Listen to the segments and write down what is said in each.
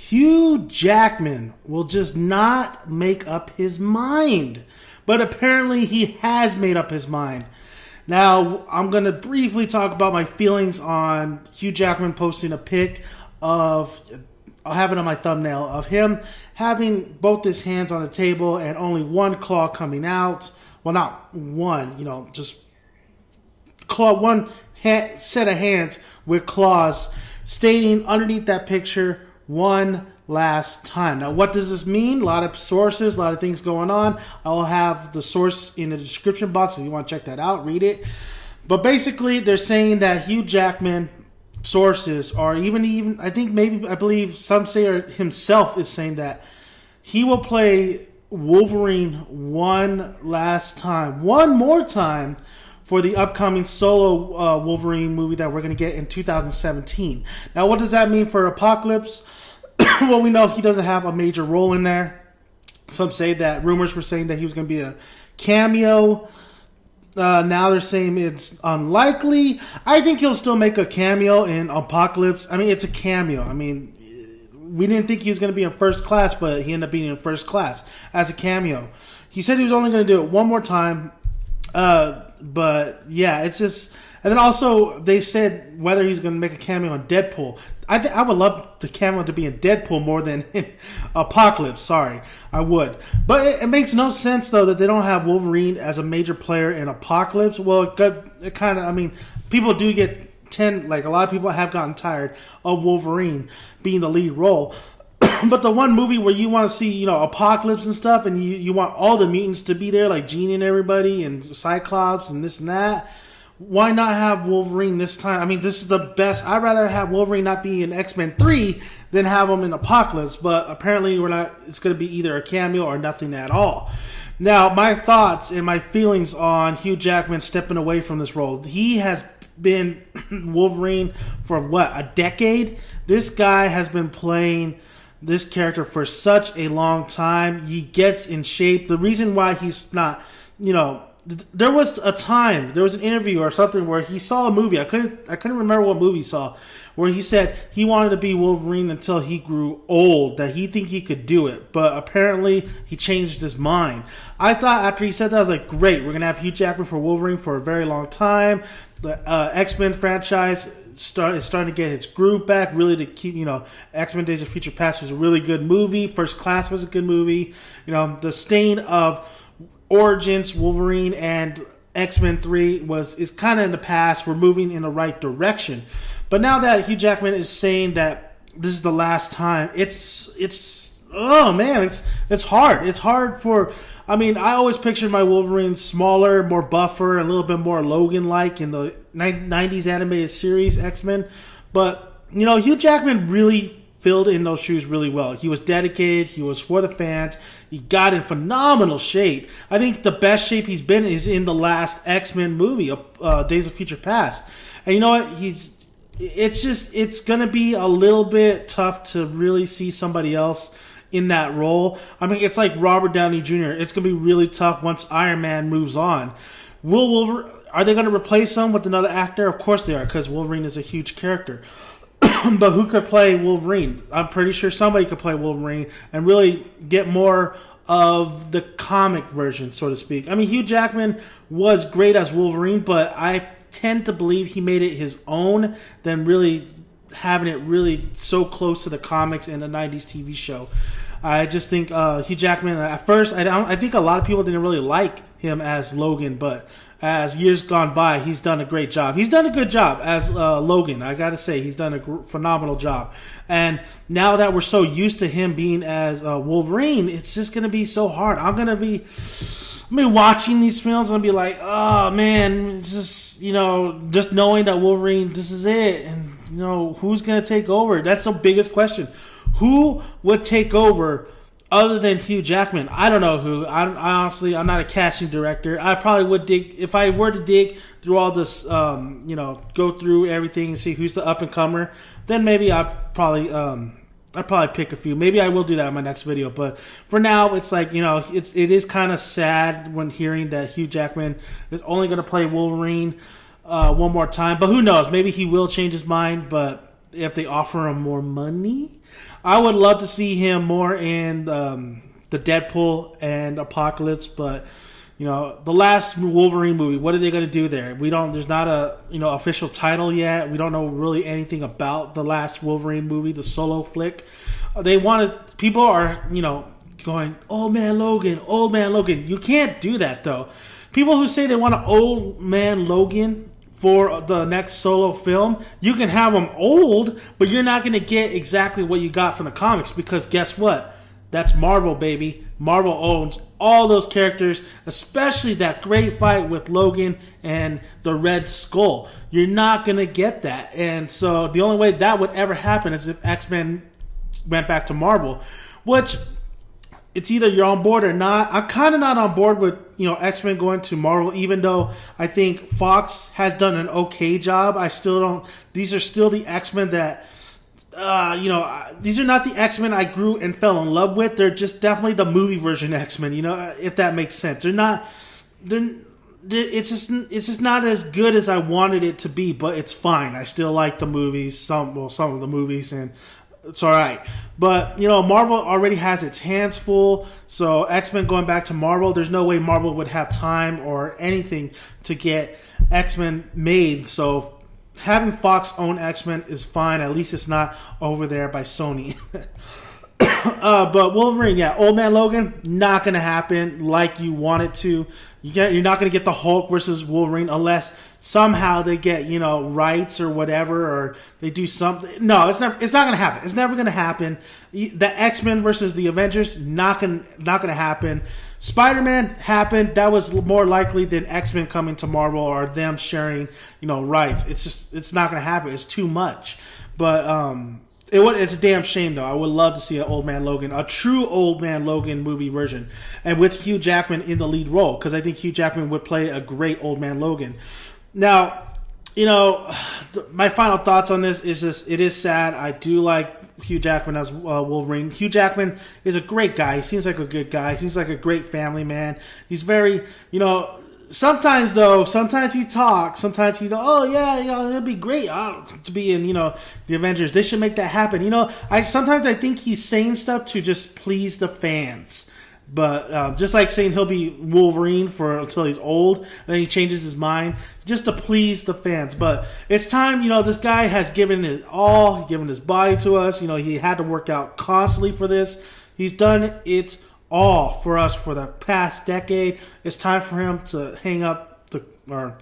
Hugh Jackman will just not make up his mind. But apparently he has made up his mind. Now, I'm going to briefly talk about my feelings on Hugh Jackman posting a pic of, I'll have it on my thumbnail, of him having both his hands on the table and only one claw coming out. Well, not one, just one set of hands with claws, stating underneath that picture, one last time. Now, what does this mean? A lot of sources, a lot of things going on. I'll have the source in the description box if you want to check that out, read it. But basically, they're saying that Hugh Jackman sources, or even I believe some say, or himself is saying that he will play Wolverine one more time for the upcoming solo Wolverine movie that we're going to get in 2017. Now, what does that mean for Apocalypse? Well, we know he doesn't have a major role in there. Some say that rumors were saying that he was going to be a cameo. Now they're saying it's unlikely. I think he'll still make a cameo in Apocalypse. I mean, it's a cameo. I mean, we didn't think he was going to be in First Class, but he ended up being in First Class as a cameo. He said he was only going to do it one more time. But yeah, it's just... And then also, they said whether he's going to make a cameo on Deadpool. I would love the cameo to be in Deadpool more than in Apocalypse. Sorry, I would. But it makes no sense, though, that they don't have Wolverine as a major player in Apocalypse. Well, it kind of... I mean, people do a lot of people have gotten tired of Wolverine being the lead role. But the one movie where you want to see, Apocalypse and stuff, and you want all the mutants to be there, like Jean and everybody, and Cyclops and this and that, why not have Wolverine this time? I mean, this is the best. I'd rather have Wolverine not be in X-Men 3 than have him in Apocalypse, but apparently we're not. It's going to be either a cameo or nothing at all. Now, my thoughts and my feelings on Hugh Jackman stepping away from this role. He has been Wolverine for, a decade? This guy has been playing this character for such a long time. He gets in shape. The reason why he's not, there was an interview or something where he saw a movie. I couldn't remember what movie he saw, where he said he wanted to be Wolverine until he grew old, that he think he could do it. But apparently he changed his mind. I thought after he said that, I was like, great, we're going to have Hugh Jackman for Wolverine for a very long time. The X-Men franchise is starting to get its groove back, really to keep, X-Men Days of Future Past was a really good movie. First Class was a good movie. The stain of Origins, Wolverine, and X-Men 3 is kind of in the past. We're moving in the right direction. But now that Hugh Jackman is saying that this is the last time, it's oh man, it's hard. It's hard for... I mean, I always pictured my Wolverine smaller, more buffer, a little bit more Logan-like in the 90s animated series, X-Men. But, Hugh Jackman really filled in those shoes really well. He was dedicated. He was for the fans. He got in phenomenal shape. I think the best shape he's been is in the last X-Men movie, Days of Future Past. And you know what? It's going to be a little bit tough to really see somebody else in that role. I mean, it's like Robert Downey Jr. It's going to be really tough once Iron Man moves on. Are they going to replace him with another actor? Of course they are, because Wolverine is a huge character. But who could play Wolverine? I'm pretty sure somebody could play Wolverine and really get more of the comic version, so to speak. I mean, Hugh Jackman was great as Wolverine, but I tend to believe he made it his own than really having it really so close to the comics and the 90s TV show. I just think Hugh Jackman, at first, I think a lot of people didn't really like him as Logan, but as years gone by, he's done a great job. He's done a good job as Logan. I got to say, he's done a phenomenal job. And now that we're so used to him being as Wolverine, it's just going to be so hard. I'm going to be watching these films and be like, oh man, it's just, just knowing that Wolverine, this is it. And, who's going to take over? That's the biggest question. Who would take over other than Hugh Jackman? I don't know who. I honestly, I'm not a casting director. I probably would dig, if I were to dig through all this, go through everything and see who's the up and comer, then maybe I'd probably pick a few. Maybe I will do that in my next video. But for now, it's like, it is kind of sad when hearing that Hugh Jackman is only going to play Wolverine one more time. But who knows? Maybe he will change his mind. But if they offer him more money. I would love to see him more in the Deadpool and Apocalypse, but the last Wolverine movie, what are they going to do there? There's not a official title yet. We don't know really anything about the last Wolverine movie, the solo flick. People are going, old man Logan, old man Logan. You can't do that though. People who say they want an old man Logan for the next solo film, you can have them old, but you're not going to get exactly what you got from the comics, because guess what? That's Marvel, baby. Marvel owns all those characters, especially that great fight with Logan and the Red Skull. You're not going to get that. And so the only way that would ever happen is if X-Men went back to Marvel, which it's either you're on board or not. I'm kind of not on board with X-Men going to Marvel, even though I think Fox has done an okay job. I still don't. These are still the X-Men that these are not the X-Men I grew and fell in love with. They're just definitely the movie version X-Men. If that makes sense. They're not. It's just not as good as I wanted it to be, but it's fine. I still like the movies. Some of the movies, and it's all right. But Marvel already has its hands full. So X-Men going back to Marvel, there's no way Marvel would have time or anything to get X-Men made. So having Fox own X-Men is fine. At least it's not over there by Sony. But Wolverine, old man Logan, not going to happen like you want it to. You're not going to get the Hulk versus Wolverine unless somehow they get rights or whatever, or they do something. No, it's not going to happen. It's never going to happen. The X-Men versus the Avengers, not going to happen. Spider-Man happened. That was more likely than X-Men coming to Marvel or them sharing rights. It's not going to happen. It's too much. But it's a damn shame, though. I would love to see an Old Man Logan, a true Old Man Logan movie version, and with Hugh Jackman in the lead role, because I think Hugh Jackman would play a great Old Man Logan. Now, my final thoughts on this is just, it is sad. I do like Hugh Jackman as Wolverine. Hugh Jackman is a great guy. He seems like a good guy. He seems like a great family man. He's very, sometimes he talks. Sometimes it'd be great to be in, the Avengers. They should make that happen. Sometimes I think he's saying stuff to just please the fans. But just like saying he'll be Wolverine until he's old, and then he changes his mind just to please the fans. But it's time, this guy has given it all. He's given his body to us. He had to work out constantly for this. He's done it all for us for the past decade. It's time for him to hang up or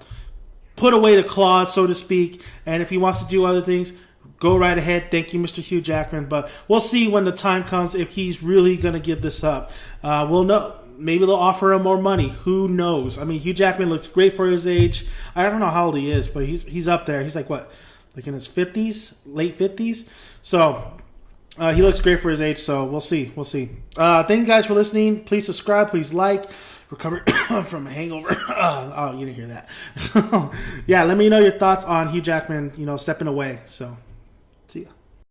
put away the claws, so to speak. And if he wants to do other things, go right ahead. Thank you, Mr. Hugh Jackman. But we'll see when the time comes if he's really going to give this up. We'll know. Maybe they'll offer him more money. Who knows? I mean, Hugh Jackman looks great for his age. I don't know how old he is, but he's up there. He's like what? Like in his 50s? Late 50s? So he looks great for his age, so we'll see. Thank you guys for listening. Please subscribe. Please like. Recovered from a hangover. Oh, you didn't hear that. So, let me know your thoughts on Hugh Jackman, stepping away. So, see ya.